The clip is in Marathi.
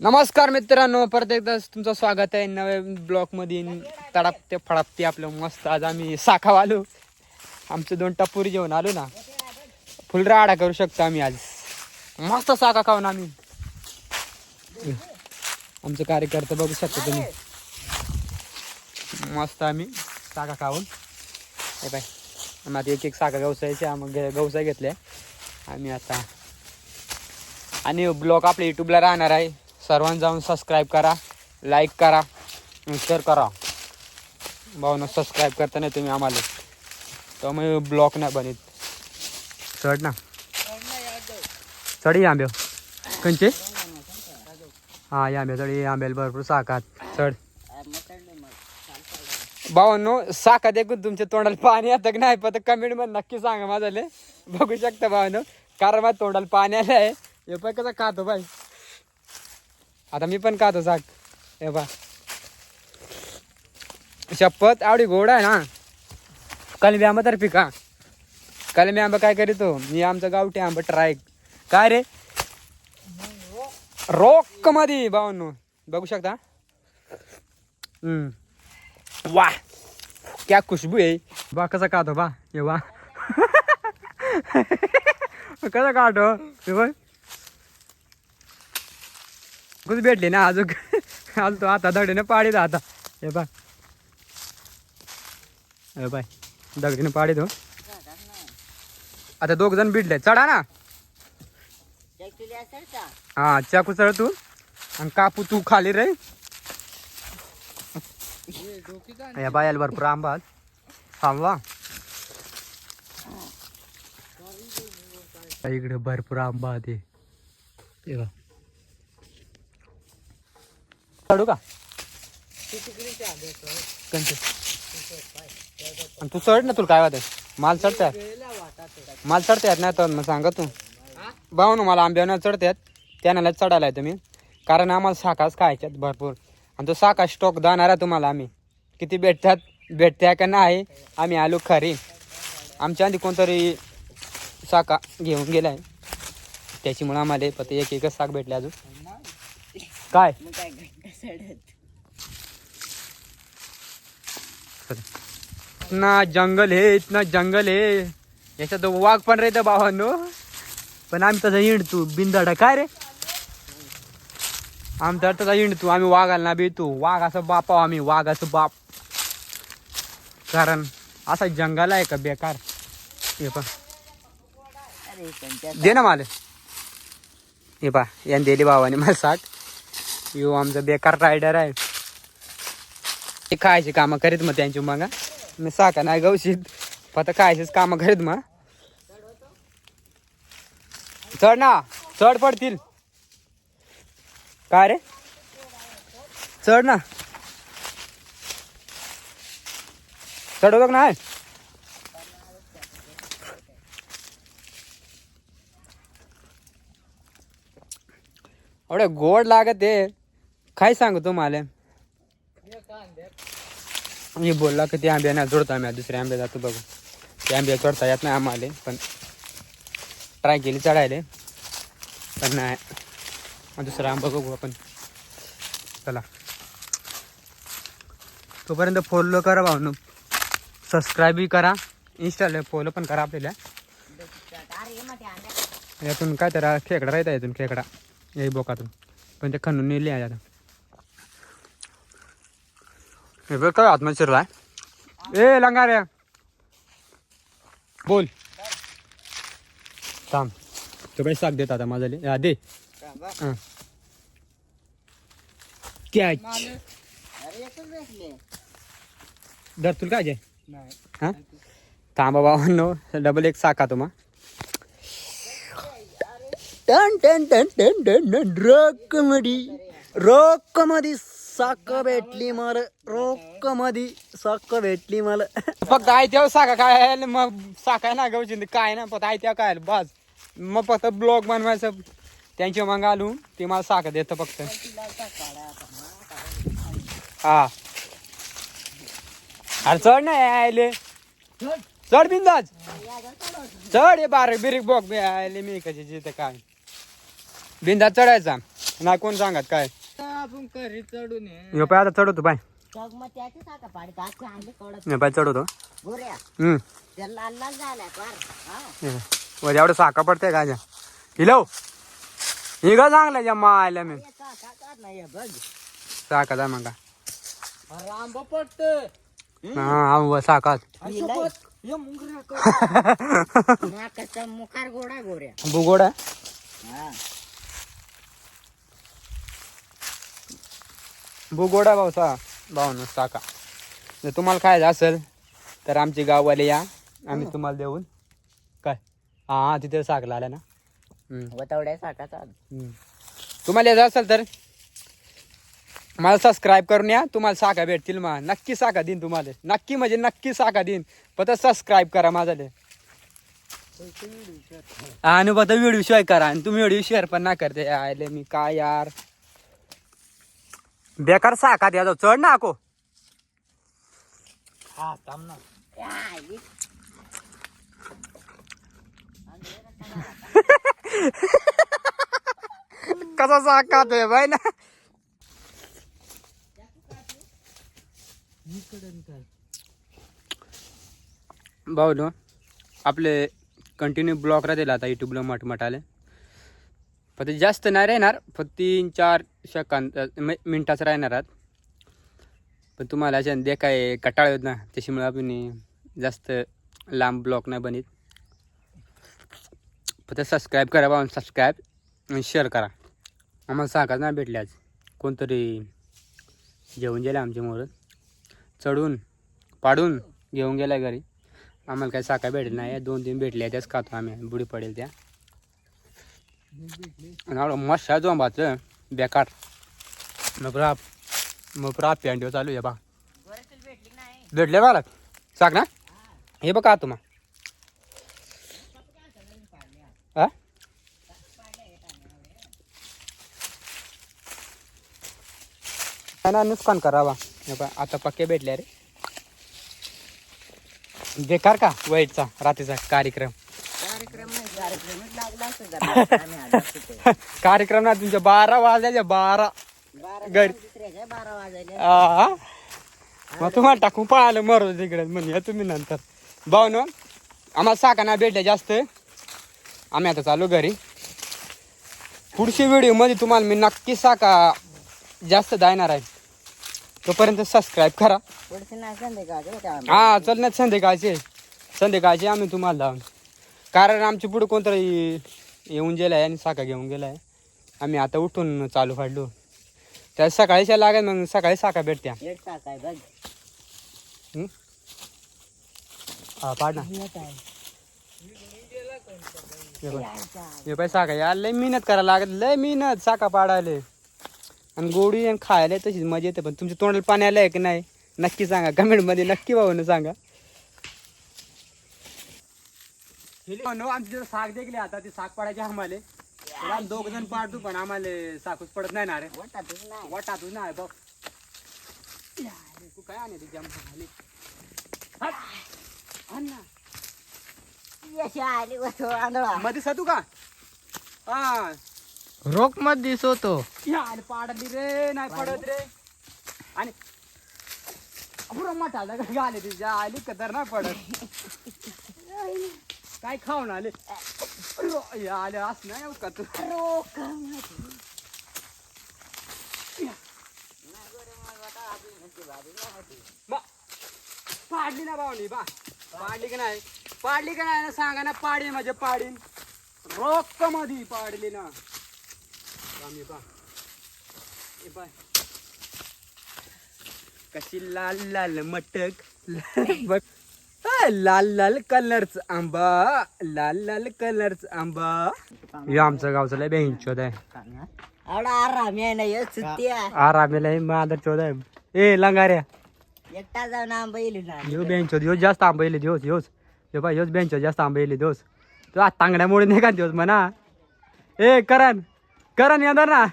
नमस्कार मित्रांनो, परत एकदा तुमचं स्वागत आहे नव्या ब्लॉगमध्ये. तडापते फडापते आपलं मस्त. आज आम्ही साखा आलो, आमचे 2 टप्पुरी जेवण आलो ना, फुल राडा करू शकतो आम्ही. आज मस्त साखा खाऊन आम्ही आमचे कार्यकर्ते बघू शकता तुम्ही. मस्त आम्ही साखा खाऊन हे पाय आम्ही एक एक साखा गवसायचे मग गवसाय घेतल्या आम्ही आता. आणि ब्लॉग आपल्या यूट्यूबला राहणार आहे. सर्वांनी जाऊन सबस्क्राईब करा, लाईक करा, शेअर करा. भाऊनं सबस्क्राईब करता नाही तुम्ही आम्हाला, तर मग ब्लॉग नाही बनित. चढ ना चढ आंब्या कंचे. हां या आंब्या चढ आंब्याला भरपूर साखात चढ. भावांनो साखा देखून तुमच्या तोंडाला पाणी येतं की नाही पण कमेंट मध्ये नक्की सांगा माझ्याले. बघू शकता भावांनो, कारण माझ्या तोंडाला पाणी आलं आहे. हे पण कसं खातो बाई, आता मी पण खातो साग. हे बा शपथ आवडी गोड आहे ना. कलमी आंबा तर्फे का कलमी आंबा काय करीतो मी, आमचा गावठी आंबा ट्राय काय रे रोक मध्ये. भावांनो बघू शकता. वाह क्या खुशबू आहे बा. कसा खातो बा हे बा कसा खातो हे बघ. कुठे भेटली ना अजून आलतो आता दगडीने पाडीत आता. हे बाय हे बाय दगडीने पाडीत हो. आता 2 जण भिडले. चढा ना. हा चाकू चढ तू आणि कापू तू खाली रे. या बायाला भरपूर आंबा थांबवा. इकडे भरपूर आंबा ते चढू का तू चढ ना. तुला काय वाटत माल चढतात, माल चढतात नाही तर मग सांगा तू. भाऊ ना मला आंब्यावर चढतात त्याला चढायला आहे तुम्ही, कारण आम्हाला शाखाच खायच्यात भरपूर. आणि तो शाखा स्टॉक देणार आहे तुम्हाला आम्ही. किती भेटत्या का नाही आम्ही आलो खरी. आमच्या आधी कोणतरी शाखा घेऊन गेलाय त्याच्यामुळे आम्हाला फक्त एकच शाख भेटले अजून. काय इतना जंगल है, इतना जंगल है. याच्यात वाघ पण राहतं भावांनो, पण आम्ही तसा हिंडतो बिंदाडा. काय रे आमचा तसा हिंडतो आम्ही. वाघाला ना भेटतो. वाघ असं बापाव आम्ही, वाघ असं बाप. कारण असा जंगल आहे का बेकार. हे पा दे ना मला. हे पा याने दिली भावाने मला साठ. यो आमचा बेकार रायडर आहे. ते खायची कामं करीत मग त्यांची मग मी साखा नाही गवशीत फक्त खायचीच कामं करीत मग. चढ ना चढ पडतील. काय रे चढ ना चढवतो का नाही. एवढे गोड लागत आहे काय सांगू तुम्हाला. मी बोलला की ते आंब्या नाही जोडतो आम्ही दुसऱ्या आंब्या जातो बघू. ते आंब्या चढता येत नाही आम्हाला, पण ट्राय केली चढायले पण नाही. दुसरा आंबा बघू आपण. चला तोपर्यंत फॉलो करा भावनो, सबस्क्राईबही करा, इंस्टाला फॉलो पण करा आपल्याला. यातून काय तर खेकडा राहता यातून खेकडा यही बोकातून पण ते खणून नेले आहे आता. हे बघ काय आत्मा शिरलाय. ए लंगा रे बोल थांब. तो काही साग देत आता माझा दे. कॅच दर तुला काय हा थांबा बाबांनो. डबल एक साखा तुम्हा. टन टन टन टन टन रोक मध्ये साख भेटली मला. रोक मध्ये साख भेटली मला. फक्त आयत्या साखा काय मग साखा ना गवची काय ना फक्त आयत्या काय बस. मग फक्त ब्लॉग बनवायचं त्यांची मग आलू ते मला साखा देतं फक्त. हा अरे चढ ना आले चढ बिंदाज चढ. हे बारीक बिरीक बघ आले मी कशी जिथे काय बिंदाज चढायचा. नाही कोण सांगत काय आपण करी चढून ये. ह्यो पाय आता चढवतो पाय चौगमत्याची साखा पाडी काची आणली कोडत ह्यो पाय चढवतो गोऱ्या हम्म त्याला लाल लाल झालाय पार हा वर एवढं साखा पडतंय का हिलो ही का चांगलं जम्मा आल्या मी साखा काढ नाही बघ साखा जा मग अरे आंबा पडत हा साखा नाकाचा मुखार गोडा गोऱ्या बुगोडा हा बुगोडा भाऊसा भाऊ साखा जर तुम्हाला खायचं असेल तर आमचे गाववाले या आम्ही तुम्हाला देऊन काय हा तिथे साखला आल्या ना वतवड्या साखाचा तुम्हाला यायचं असेल तर मला सबस्क्राईब करून या तुम्हाला साखा भेटतील मग नक्की साखा देईन तुम्हाला नक्की म्हणजे नक्की साखा देईन फक्त सबस्क्राईब करा माझ्याले आणि फक्त व्हिडिओ शेअर करा आणि तुम्ही व्हिडिओ शेअर पण ना करते आले मी काय यार बेकार साखा द्या जाऊ चढ ना को हा थांब ना कसा साखा दे बाय ना भाऊ नो आपले कंटिन्यू ब्लॉग राहतील आता यूट्यूबला मटमट आले फक्त जास्त नाही राहणार फक्त 3-4 सेकंद मिनिटाचं राहणार आहात पण तुम्हाला अशा दे काय कटाळ होत ना त्याच्यामुळे आपण जास्त लांब ब्लॉग नाही बनित फक्त सबस्क्राईब करा बा सबस्क्राईब आणि शेअर करा आम्हाला साखर नाही भेटले आज कोणतरी जेवून गेले आमच्या मोर चढून पाडून घेऊन गेला घरी आम्हाला काही साखर भेटली नाही 2-3 भेटल्या त्याच खातो आम्ही बुडी पडेल त्या मस्त जोंबाचं बेकार मग प्यांडीवर चालू आहे बा भेटले मला साख ना हे बघा तुम्हा ना नुकसान करावा आता पक्के भेटले रे बेकार का वाईटचा रात्रीचा कार्यक्रम कार्यक्रमच लागला असं कार्यक्रम ना तुमच्या 12 वाजल्याच्या 12 घरी 12 वाजले मग तुम्हाला टाकून पळालं मरो तिकडे म्हणजे तुम्ही नंतर भाऊ न आम्हाला साखा नाही भेटल्या जास्त आम्ही आता चालू घरी पुढच्या व्हिडिओ मध्ये तुम्हाला मी नक्की साखा जास्त देणार आहे तोपर्यंत सबस्क्राईब करा हा चल ना संध्याकाळचे आम्ही तुम्हाला कारण आमच्या पुढे कोणतरी येऊन गेलाय आणि साखा घेऊन गेलाय आम्ही आता उठून चालू काढलो त्या सकाळीच्या लागेल मग सकाळी साखा भेटत्या हा पाड ना हे पाय साखा यार लय मेहनत करायला लागत लय मेहनत साखा पाडायला आणि गोडी आणि खायला तशीच मजा येते पण तुमच्या तोंडाला पाणी आलं आहे की नाही नक्की सांगा कमेंटमध्ये नक्की भाऊन सांगा आमची साग देखले आता ती साग पाडायची आम्हाला 2 जण पाडतो पण आम्हाला साखूच पडत नाही ना रे वाटातूच नाही बघ तू काय आणे ते जम मध्ये साधू का हा रोख मध्ये दिसतो पाडली रे नाही पडत रे आणि पुरा मठा आले तिच्या आली कदर नाही पडत काय खाऊन आले आले अस नाही का तू पाडली ना बावली बा पाडली का नाही सांगा ना पाडी म्हणजे पाडीन रोक मध्ये पाडली ना कशी लाल लाल मटक बघ लाल लाल कलरच आंबा लाल लाल कलरच आंबा हे आमचं गावचं लय बेंचोद आहे आरामेला मादर चोद आहे ए लंगाऱ्या एकटा जाऊन आंबा येईल ना ह्यो बेंचोद ह्यो जास्त आंबा येईल दिवस ह्यो बाय ह्योच बेंचोद जास्त आंबा येईल दिवस तो तांगड्यामुळे नाही का दिवस म्हणा ए करण येणार ना